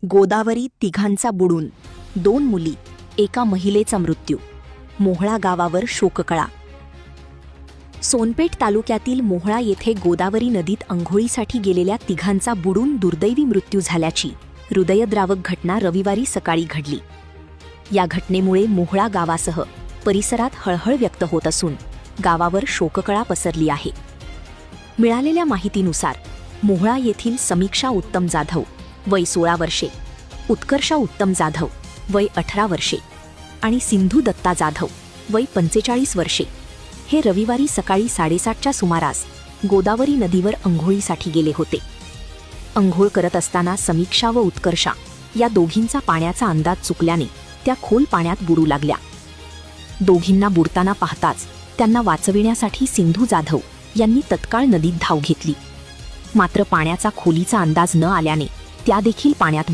गोदावरी तिघांचा बुडून 2 मुली, एका महिलेचा मृत्यू. मोहळा गावावर शोककळा. सोनपेठ तालुक्यातील मोहळा येथे गोदावरी नदीत अंघोळीसाठी गेलेल्या तिघांचा बुडून दुर्दैवी मृत्यू झाल्याची हृदयद्रावक घटना रविवारी सकाळी घडली. या घटनेमुळे मोहळा गावासह परिसरात हळहळ व्यक्त होत असून गावावर शोककळा पसरली आहे. मिळालेल्या माहितीनुसार मोहळा येथील समीक्षा उत्तम जाधव वय 16 वर्षे, उत्कर्षा उत्तम जाधव वय 18 वर्षे आणि सिंधू दत्ता जाधव वय 45 वर्षे हे रविवारी सकाळी 7:30च्या सुमारास गोदावरी नदीवर अंघोळीसाठी गेले होते. अंघोळ करत असताना समीक्षा व उत्कर्षा या दोघींचा पाण्याचा अंदाज चुकल्याने त्या खोल पाण्यात बुडू लागल्या. दोघींना बुडताना पाहताच त्यांना वाचविण्यासाठी सिंधू जाधव यांनी तत्काळ नदीत धाव घेतली. मात्र पाण्याचा खोलीचा अंदाज न आल्याने त्या देखील पाण्यात